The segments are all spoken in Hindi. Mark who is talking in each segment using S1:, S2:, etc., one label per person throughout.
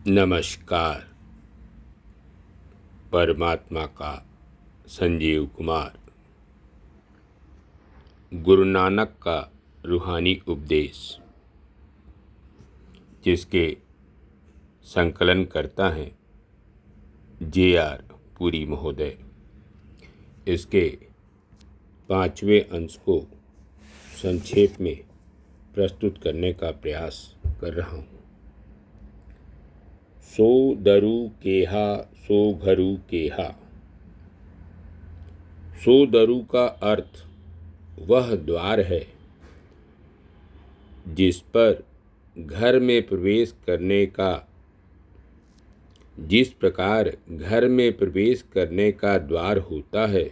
S1: नमस्कार। परमात्मा का संजीव कुमार। गुरु नानक का रूहानी उपदेश, जिसके संकलन करता है J.R. पुरी महोदय। इसके 5वें अंश को संक्षेप में प्रस्तुत करने का प्रयास कर रहा हूँ। सो दरु केहा सो घरु केहा। सो दरु का अर्थ वह द्वार है जिस पर घर में प्रवेश करने का जिस प्रकार घर में प्रवेश करने का द्वार होता है,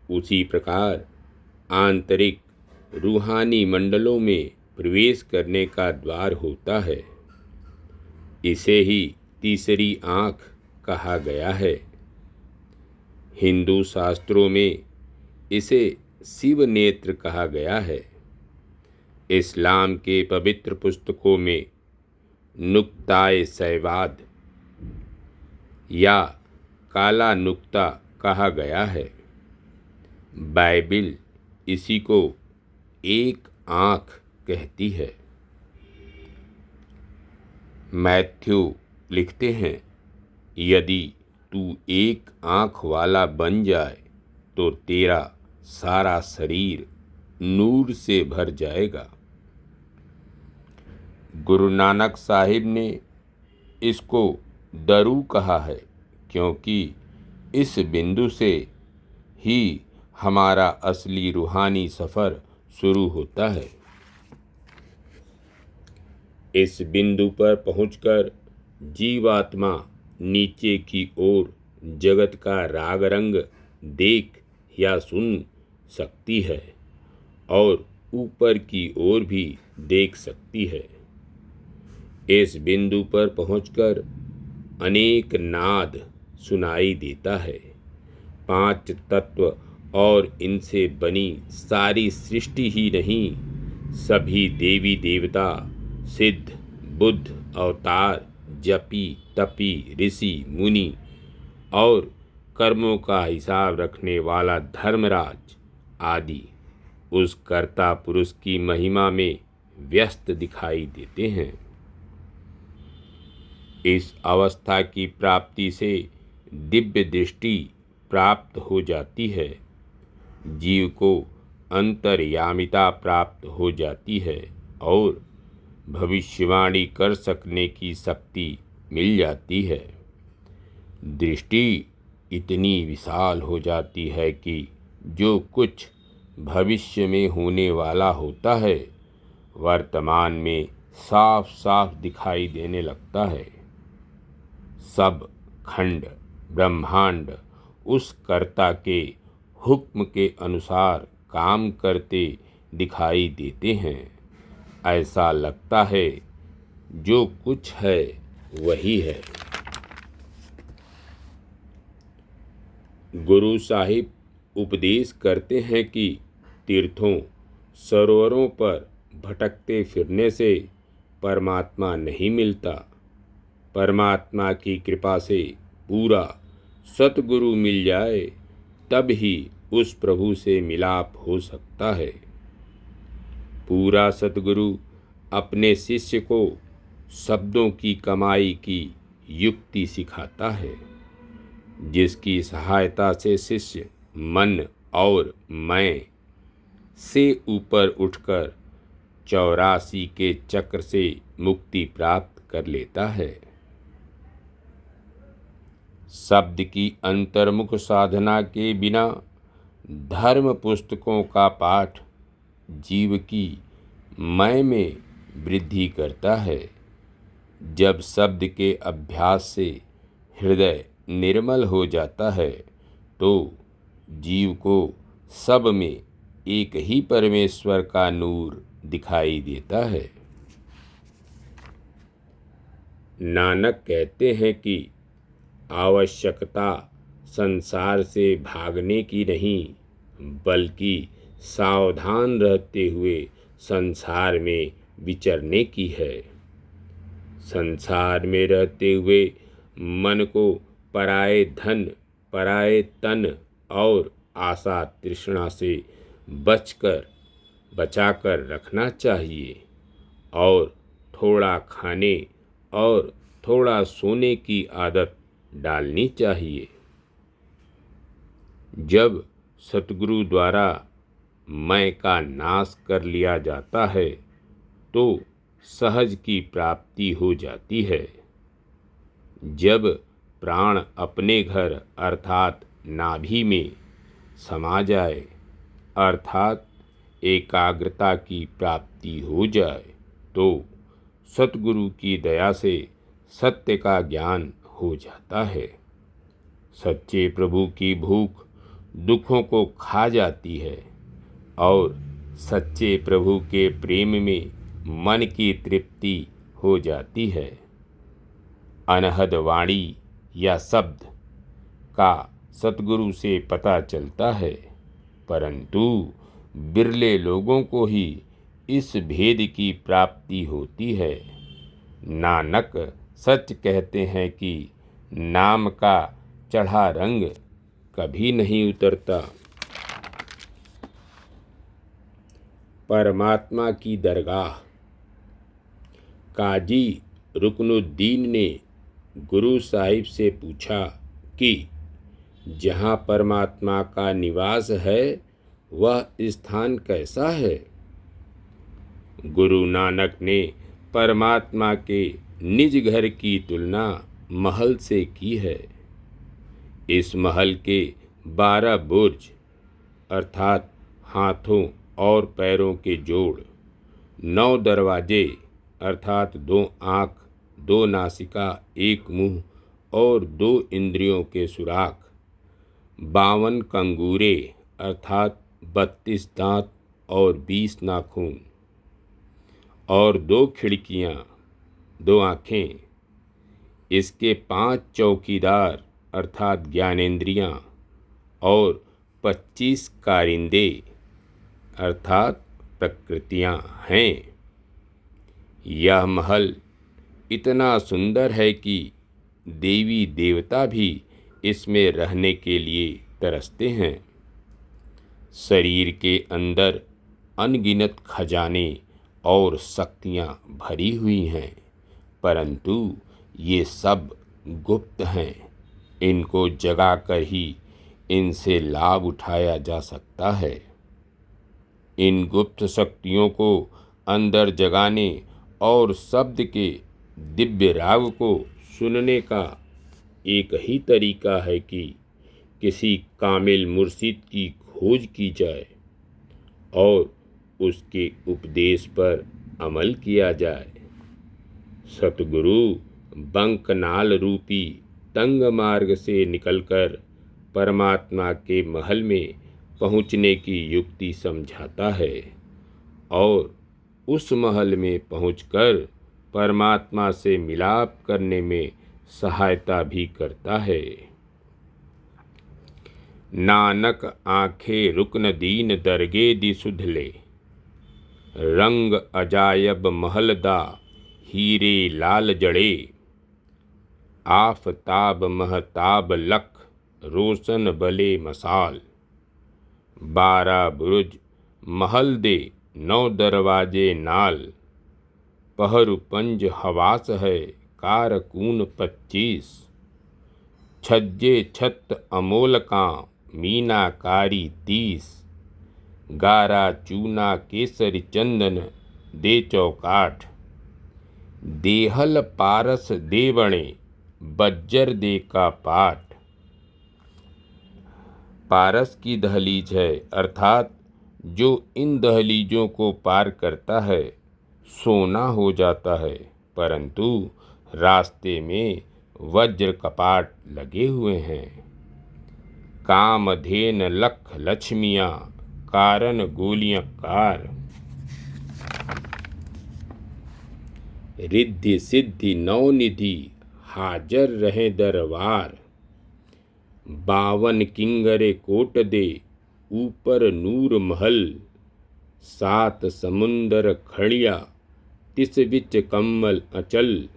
S1: उसी प्रकार आंतरिक रूहानी मंडलों में प्रवेश करने का द्वार होता है। इसे ही तीसरी आँख कहा गया है। हिंदू शास्त्रों में इसे शिव नेत्र कहा गया है। इस्लाम के पवित्र पुस्तकों में नुक्ताए सैवाद या काला नुक्ता कहा गया है। बाइबिल इसी को एक आँख कहती है। मैथ्यू लिखते हैं, यदि तू एक आँख वाला बन जाए तो तेरा सारा शरीर नूर से भर जाएगा। गुरु नानक साहिब ने इसको दरू कहा है, क्योंकि इस बिंदु से ही हमारा असली रूहानी सफ़र शुरू होता है। इस बिंदु पर पहुंचकर जीवात्मा नीचे की ओर जगत का राग रंग देख या सुन सकती है और ऊपर की ओर भी देख सकती है। इस बिंदु पर पहुंचकर अनेक नाद सुनाई देता है। 5 तत्व और इनसे बनी सारी सृष्टि ही नहीं, सभी देवी देवता, सिद्ध, बुद्ध, अवतार, जपी, तपी, ऋषि, मुनि और कर्मों का हिसाब रखने वाला धर्मराज आदि उस कर्ता पुरुष की महिमा में व्यस्त दिखाई देते हैं। इस अवस्था की प्राप्ति से दिव्य दृष्टि प्राप्त हो जाती है। जीव को अंतर्यामिता प्राप्त हो जाती है और भविष्यवाणी कर सकने की शक्ति मिल जाती है। दृष्टि इतनी विशाल हो जाती है कि जो कुछ भविष्य में होने वाला होता है, वर्तमान में साफ साफ दिखाई देने लगता है। सब खंड ब्रह्मांड उस कर्ता के हुक्म के अनुसार काम करते दिखाई देते हैं। ऐसा लगता है जो कुछ है वही है। गुरु साहिब उपदेश करते हैं कि तीर्थों सरोवरों पर भटकते फिरने से परमात्मा नहीं मिलता। परमात्मा की कृपा से पूरा सतगुरु मिल जाए, तब ही उस प्रभु से मिलाप हो सकता है। पूरा सतगुरु अपने शिष्य को शब्दों की कमाई की युक्ति सिखाता है, जिसकी सहायता से शिष्य मन और मैं से ऊपर उठकर 84 के चक्र से मुक्ति प्राप्त कर लेता है। शब्द की अंतर्मुख साधना के बिना धर्म पुस्तकों का पाठ जीव की मैं में वृद्धि करता है। जब शब्द के अभ्यास से हृदय निर्मल हो जाता है तो जीव को सब में एक ही परमेश्वर का नूर दिखाई देता है। नानक कहते हैं कि आवश्यकता संसार से भागने की नहीं, बल्कि सावधान रहते हुए संसार में विचरने की है। संसार में रहते हुए मन को पराये धन, पराये तन और आशा तृष्णा से बचाकर रखना चाहिए और थोड़ा खाने और थोड़ा सोने की आदत डालनी चाहिए। जब सतगुरु द्वारा मैं का नाश कर लिया जाता है तो सहज की प्राप्ति हो जाती है। जब प्राण अपने घर अर्थात नाभि में समा जाए अर्थात एकाग्रता की प्राप्ति हो जाए तो सतगुरु की दया से सत्य का ज्ञान हो जाता है। सच्चे प्रभु की भूख दुखों को खा जाती है और सच्चे प्रभु के प्रेम में मन की तृप्ति हो जाती है। अनहद वाणी या शब्द का सतगुरु से पता चलता है, परंतु बिरले लोगों को ही इस भेद की प्राप्ति होती है। नानक सच कहते हैं कि नाम का चढ़ा रंग कभी नहीं उतरता। परमात्मा की दरगाह। काजी रुकनुद्दीन ने गुरु साहिब से पूछा कि जहाँ परमात्मा का निवास है वह स्थान कैसा है। गुरु नानक ने परमात्मा के निज घर की तुलना महल से की है। इस महल के 12 बुर्ज अर्थात हाथों और पैरों के जोड़, 9 दरवाजे अर्थात 2 आँख, 2 नासिका, 1 मुंह और 2 इंद्रियों के सुराख, 52 कंगूरे अर्थात 32 दांत और 20 नाखून और 2 खिड़कियाँ, 2 आँखें, इसके 5 चौकीदार अर्थात ज्ञानेंद्रियाँ और 25 कारिंदे अर्थात प्रकृतियाँ हैं। यह महल इतना सुंदर है कि देवी देवता भी इसमें रहने के लिए तरसते हैं। शरीर के अंदर अनगिनत खजाने और शक्तियाँ भरी हुई हैं, परंतु ये सब गुप्त हैं। इनको जगाकर ही इनसे लाभ उठाया जा सकता है। इन गुप्त शक्तियों को अंदर जगाने और शब्द के दिव्य राग को सुनने का एक ही तरीका है कि किसी कामिल मुर्शिद की खोज की जाए और उसके उपदेश पर अमल किया जाए। सतगुरु बंकनाल रूपी तंग मार्ग से निकलकर परमात्मा के महल में पहुँचने की युक्ति समझाता है और उस महल में पहुंचकर परमात्मा से मिलाप करने में सहायता भी करता है। नानक आंखें रुकन दीन दरगे दी सुधले, रंग अजायब महलदा हीरे लाल जड़े, आफताब महताब लख रोशन बले मसाल, 12 बुरुज महल दे 9 दरवाजे नाल, पहरु पंज हवास है कारकून 25, छज्जे छत अमोल का मीनाकारी 30, गारा चूना केसरी चंदन दे चौकाठ, देहल पारस देवणे बज्जर दे का पाठ। पारस की दहलीज है अर्थात जो इन दहलीजों को पार करता है सोना हो जाता है, परंतु रास्ते में वज्र कपाट लगे हुए हैं। कामधेन लख लक्ष्मियाँ कारण गोलियाँ कार, रिद्धि सिद्धि नवनिधि हाजर रहे दरबार, 52 किंगरे कोट दे ऊपर नूर महल, 7 समुंदर खड़िया तिस बिच कम्मल अचल,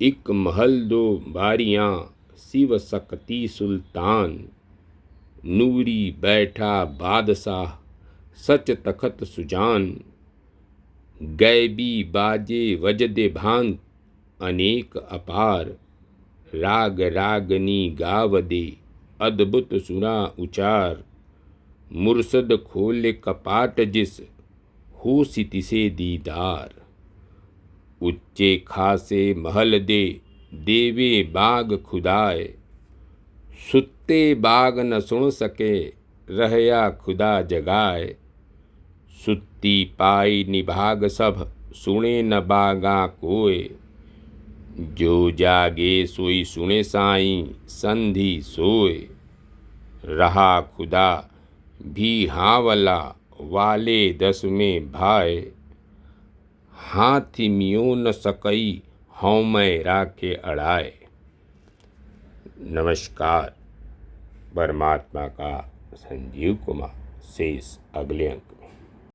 S1: एक महल दो बारियां शिव सकती सुल्तान, नूरी बैठा बादशाह सच तखत सुजान, गैबी बाजे वजदे भांत अनेक अपार, राग रागनी गावदे अद्भुत सुना उचार, मुर्शद खोले कपाट जिस हो सितिसे दीदार, उच्चे खासे महल दे देवे बाग खुदाए, सुत्ते बाग न सुन सके रहया खुदा जगाए, सुत्ती पाई निभाग सब सुने न बागा कोय, जो जागे सोई सुने साईं संधि सोए, रहा खुदा भी हावला वाले दस में भाए, हाथी मियो न सकई हौमै राखे अड़ाए। नमस्कार। परमात्मा का संजीव कुमार। शेष अगले अंक।